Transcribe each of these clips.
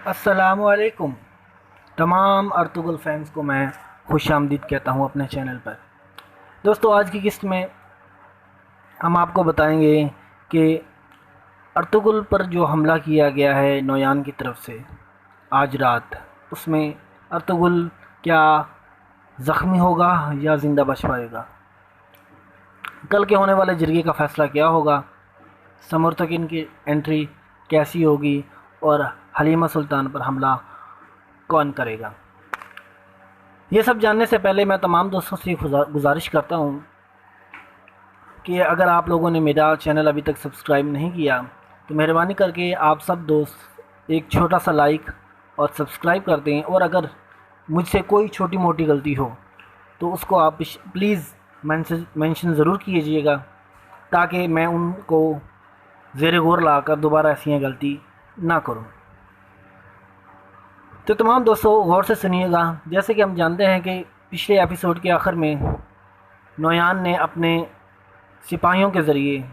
अस्सलामुअलैकुम। तमाम Ertugrul fans को मैं खुश आमदीद कहता हूँ अपने चैनल पर। दोस्तों, आज की किस्त में हम आपको बताएंगे कि अर्तुगरुल पर जो हमला किया गया है नोयान की तरफ से आज रात, उसमें अर्तुगरुल क्या ज़ख्मी होगा या ज़िंदा बच पाएगा? कल के होने वाले जरगे का फ़ैसला क्या होगा? समर्थकिन की एंट्री कैसी होगी और हलीमा सुल्तान पर हमला कौन करेगा? ये सब जानने से पहले मैं तमाम दोस्तों से गुजारिश करता हूँ कि अगर आप लोगों ने मेरा चैनल अभी तक सब्सक्राइब नहीं किया तो मेहरबानी करके आप सब दोस्त एक छोटा सा लाइक और सब्सक्राइब कर दें, और अगर मुझसे कोई छोटी मोटी गलती हो तो उसको आप प्लीज़ मेंशन ज़रूर कीजिएगा, ताकि मैं उनको ज़ेर गौर लाकर दोबारा ऐसी गलती ना करूं। तो तमाम दोस्तों गौर से सुनिएगा। जैसे कि हम जानते हैं कि पिछले एपिसोड के आखिर में नोयान ने अपने सिपाहियों के ज़रिए,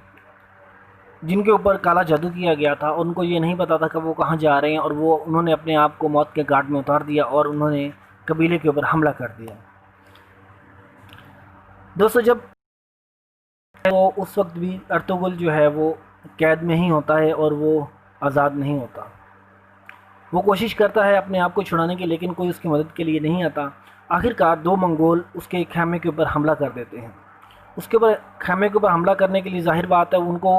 जिनके ऊपर काला जादू किया गया था, उनको ये नहीं पता था कि वो कहाँ जा रहे हैं, और उन्होंने अपने आप को मौत के घाट में उतार दिया और उन्होंने कबीले के ऊपर हमला कर दिया। दोस्तों, जब वो उस वक्त भी अर्तुगरुल जो है वो कैद में ही होता है और वो आज़ाद नहीं होता। वो कोशिश करता है अपने आप को छुड़ाने की, लेकिन कोई उसकी मदद के लिए नहीं आता। आखिरकार दो मंगोल उसके खेमे के ऊपर हमला कर देते हैं। उसके ऊपर खेमे के ऊपर हमला करने के लिए जाहिर बात है उनको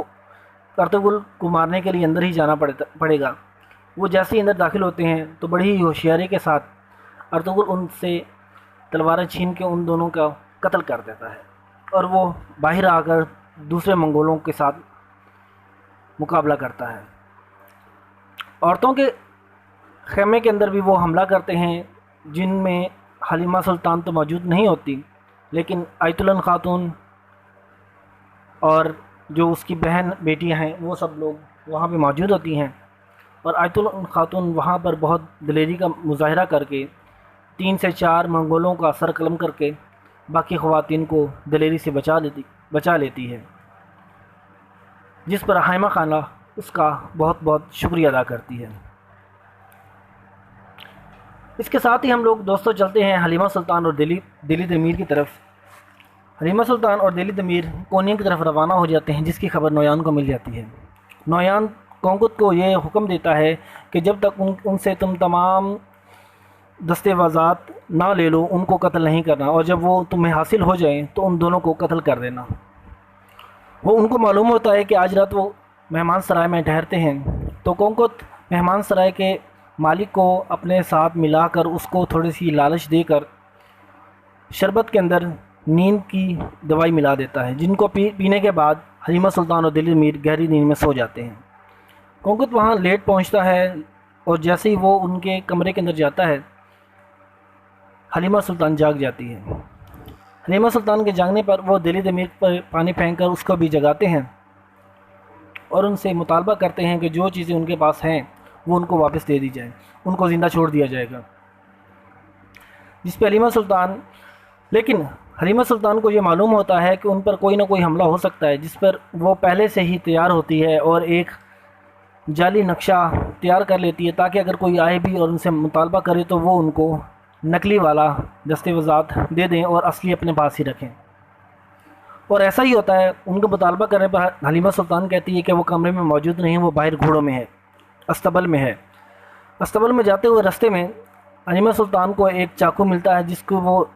अर्तुगरुल को मारने के लिए अंदर ही जाना पड़ेगा। वो जैसे ही अंदर दाखिल होते हैं तो बड़ी ही होशियारी के साथ अर्तुगरुल उनसे तलवारें छीन के उन दोनों का कत्ल कर देता है, और वो बाहर आकर दूसरे मंगोलों के साथ मुकाबला करता है। औरतों के खेमे के अंदर भी वो हमला करते हैं, जिनमें हलीमा सुल्तान तो मौजूद नहीं होती, लेकिन आयतुलन खातून और जो उसकी बहन बेटियां हैं वो सब लोग वहाँ पे मौजूद होती हैं। और आयतुलन खातून वहाँ पर बहुत दिलेरी का मुजाहरा करके 3 से 4 मंगोलों का सर कलम करके बाकी ख़वातीन को दिलेरी से बचा लेती है, जिस पर हाइमा खाना उसका बहुत बहुत शुक्रिया अदा करती है। इसके साथ ही हम लोग दोस्तों चलते हैं हलीमा सुल्तान और दिली दमीर की तरफ। हलीमा सुल्तान और दिली दमीर कोनिया की तरफ रवाना हो जाते हैं, जिसकी खबर नोयान को मिल जाती है। नोयान कोंगुत को ये हुक्म देता है कि जब तक उनसे तुम तमाम दस्तावेज़ात ना ले लो, उनको कत्ल नहीं करना, और जब वो तुम्हें हासिल हो जाएं तो उन दोनों को कत्ल कर देना। वो उनको मालूम होता है कि आज रात वो मेहमान सराय में ठहरते हैं, तो कोंगुत मेहमान सराय के मालिक को अपने साथ मिलाकर उसको थोड़ी सी लालच देकर शरबत के अंदर नींद की दवाई मिला देता है, जिनको पीने के बाद हलीमा सुल्तान और दिली दमीर गहरी नींद में सो जाते हैं। कोंगुत वहाँ लेट पहुँचता है, और जैसे ही वो उनके कमरे के अंदर जाता है हलीमा सुल्तान जाग जाती है। हलीमा सुल्तान के जागने पर वो दिली दमीर पर पानी फेंक कर उसको भी जगाते हैं और उनसे मुतालबा करते हैं कि जो चीज़ें उनके पास हैं वो उनको वापस दे दी जाए, उनको ज़िंदा छोड़ दिया जाएगा। जिस पर लेकिन हलीमा सुल्तान को ये मालूम होता है कि उन पर कोई ना कोई हमला हो सकता है, जिस पर वो पहले से ही तैयार होती है और एक जाली नक्शा तैयार कर लेती है, ताकि अगर कोई आए भी और उनसे मुतालबा करे तो वो उनको नकली वाला दस्तावेज़ात दे दें और असली अपने पास ही रखें। और ऐसा ही होता है। उनको मुतालबा करने पर हलीमा सुल्तान कहती है कि वो कमरे में मौजूद नहीं है, वो बाहर घोड़ों में है, अस्तबल में है। अस्तबल में जाते हुए रास्ते में हलीमा सुल्तान को एक चाकू मिलता है, जिसको वो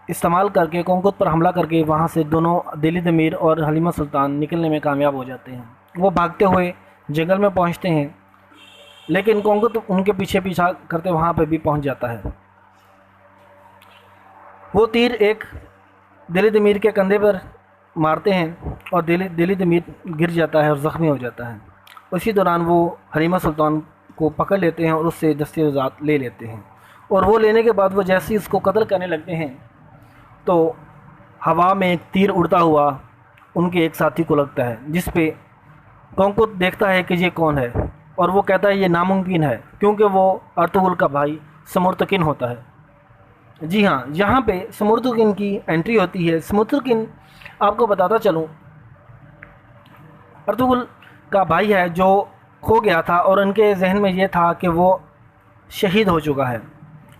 इस्तेमाल करके कोंगुत पर हमला करके वहाँ से दोनों दिली दमीर और हलीमा सुल्तान निकलने में कामयाब हो जाते हैं। वो भागते हुए जंगल में पहुँचते हैं, लेकिन कोंगुत उनके पीछा करते वहाँ पर भी पहुँच जाता है। वो तीर एक दिली दमीर के कंधे पर मारते हैं और दिली दमीर गिर जाता है और ज़ख्मी हो जाता है। उसी दौरान वो हलीमा सुल्तान को पकड़ लेते हैं और उससे दस्तावेज़ात ले लेते हैं, और वो लेने के बाद वो जैसे ही उसको कत्ल करने लगते हैं तो हवा में एक तीर उड़ता हुआ उनके एक साथी को लगता है, जिस पे कोंगुत देखता है कि ये कौन है, और वो कहता है ये नामुमकिन है, क्योंकि वो अर्तुगरुल का भाई समर्थकिन होता है। जी हाँ, यहाँ पे समर्थकिन की एंट्री होती है। समर्थकिन, आपको बताता चलूँ, अर्तुगरुल का भाई है जो खो गया था और उनके जहन में ये था कि वो शहीद हो चुका है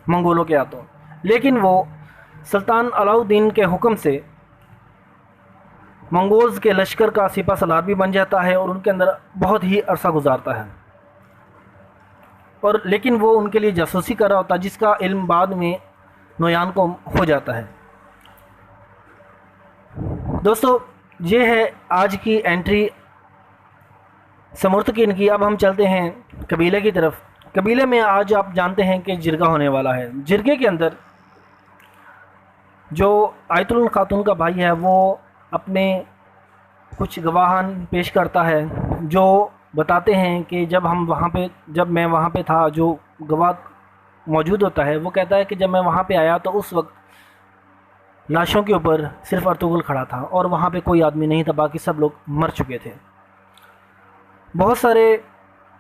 मंगोलों के हाथों। लेकिन वो सुल्तान अलाउद्दीन के हुक्म से मंगोल्स के लश्कर का सिपा सलार भी बन जाता है और उनके अंदर बहुत ही अरसा गुजारता है। और लेकिन वो उनके लिए जासूसी कर रहा होता है, जिसका इल्म बाद में नोयान को हो जाता है। दोस्तों, ये है आज की एंट्री समर्थकीन की। अब हम चलते हैं कबीले की तरफ। कबीले में आज आप जानते हैं कि जिरगा होने वाला है। जिरगे के अंदर जो आयतुल खातून का भाई है वो अपने कुछ गवाहान पेश करता है, जो बताते हैं कि जब मैं वहाँ पे था, जो गवाह मौजूद होता है वो कहता है कि जब मैं वहाँ पे आया तो उस वक्त लाशों के ऊपर सिर्फ अर्तुगरुल खड़ा था और वहाँ पे कोई आदमी नहीं था, बाकी सब लोग मर चुके थे। बहुत सारे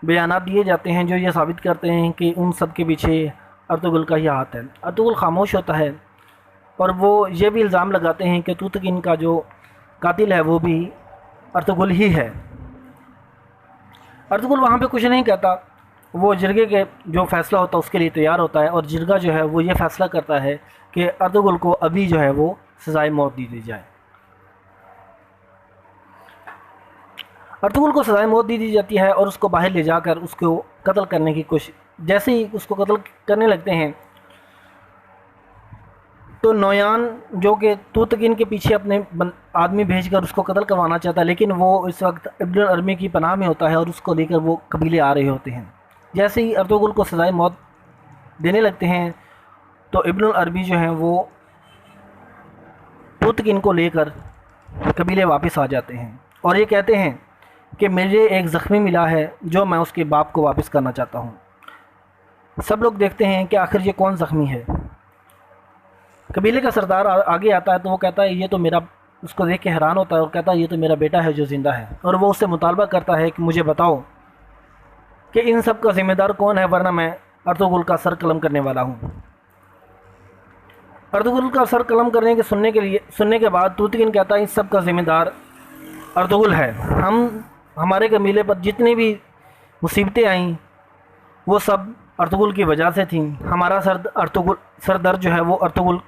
बयानात दिए जाते हैं जो ये साबित करते हैं कि उन सब के पीछे अर्तुगरुल का ही हाथ है। अर्तुगरुल खामोश होता है और वो ये भी इल्ज़ाम लगाते हैं कि तूतकिन का जो कातिल है वो भी अर्तुगरुल ही है। अर्तुगरुल वहाँ पे कुछ नहीं कहता, वो जिरगे के जो फ़ैसला होता है उसके लिए तैयार होता है और जिरगा जो है वो ये फ़ैसला करता है कि अर्तुगरुल को अभी जो है वो सज़ाए मौत दी जाए। अर्तुगरुल को सज़ाए मौत दी जाती है और उसको बाहर ले जाकर उसको कत्ल करने की कोशिश, जैसे ही उसको कत्ल करने लगते हैं तो नोयान जो कि तूतकिन के पीछे अपने आदमी भेजकर उसको कत्ल करवाना चाहता है, लेकिन वो इस वक्त इब्न अरमी की पनाह में होता है और उसको लेकर वो कबीले आ रहे होते हैं। जैसे ही अर्तुगरुल को सज़ाए मौत देने लगते हैं तो इब्न अरबी जो हैं वो तूतकिन को लेकर कबीले वापस आ जाते हैं और ये कहते हैं कि मुझे एक ज़ख्मी मिला है जो मैं उसके बाप को वापस करना चाहता हूँ। सब लोग देखते हैं कि आखिर ये कौन ज़ख्मी है। कबीले का सरदार आगे आता है तो वो कहता है ये तो मेरा, उसको देख के हैरान होता है और कहता है ये तो मेरा बेटा है जो ज़िंदा है। और वो उससे मुतालबा करता है कि मुझे बताओ कि इन सब का ज़िम्मेदार कौन है, वरना मैं अर्तुगरुल का सर कलम करने वाला हूँ। अर्तुगरुल का सर कलम करने के सुनने के बाद तूतकिन कहता है इस सब का ज़िम्मेदार अर्तुगरुल है। हमारे कबीले पर जितनी भी मुसीबतें आईं वो सब अर्तुगरुल की वजह से थी। हमारा सरदर्द जो है वो अर्तुगरुल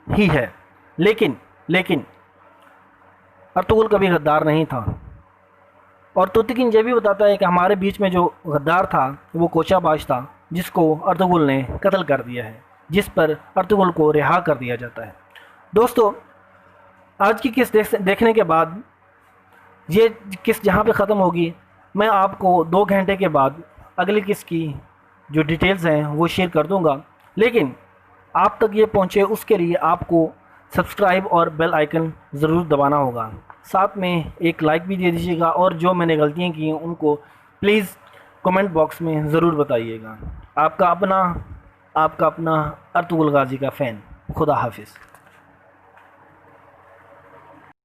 ही है। लेकिन अर्तुगरुल कभी गद्दार नहीं था। और तूतकिन ये भी बताता है कि हमारे बीच में जो गद्दार था वो कोचाबाज था, जिसको अर्तुगरुल ने कत्ल कर दिया है, जिस पर अर्तुगरुल को रिहा कर दिया जाता है। दोस्तों, आज की किस्त देखने के बाद ये किस्त जहाँ पे ख़त्म होगी, मैं आपको 2 घंटे के बाद अगली किस्त की जो डिटेल्स हैं वो शेयर कर दूँगा। लेकिन आप तक ये पहुँचे उसके लिए आपको सब्सक्राइब और बेल आइकन ज़रूर दबाना होगा। साथ में एक लाइक भी दे दीजिएगा और जो मैंने गलतियाँ की हैं उनको प्लीज़ कमेंट बॉक्स में ज़रूर बताइएगा। आपका अपना अर्तुगरुल गाज़ी का फ़ैन। खुदा हाफिज़।